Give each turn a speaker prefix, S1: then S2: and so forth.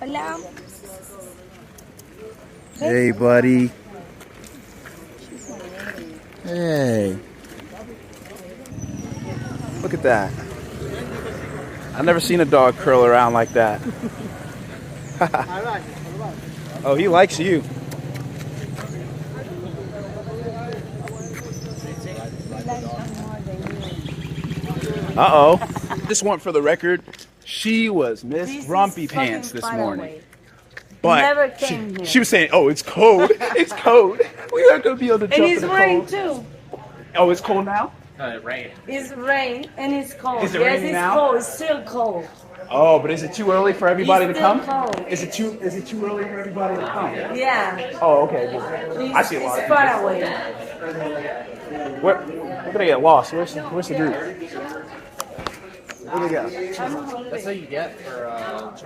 S1: Hola.
S2: Hey, buddy. Hey. Look at that. I've never seen a dog curl around like that. Oh, he likes you. Uh-oh. Just want for the record, she was Miss Grumpy Pants this morning. But she was saying, oh, it's cold. It's cold. We're not going to be able to jump in the cold.
S1: And it's rain too.
S2: Oh, it's cold now?
S3: Rain.
S1: It's rain and it's cold.
S2: Is it
S1: yes,
S2: raining
S1: it's
S2: now?
S1: cold. It's still cold.
S2: Oh, but is it too early for everybody to
S1: It's
S2: come?
S1: still cold.
S2: Is it too early for everybody to come?
S1: Yeah.
S2: Oh, okay. Well, I see a lot
S1: It's
S2: of
S1: far away.
S2: Where did I get lost? Where's the group? Where they go?
S3: That's what you get for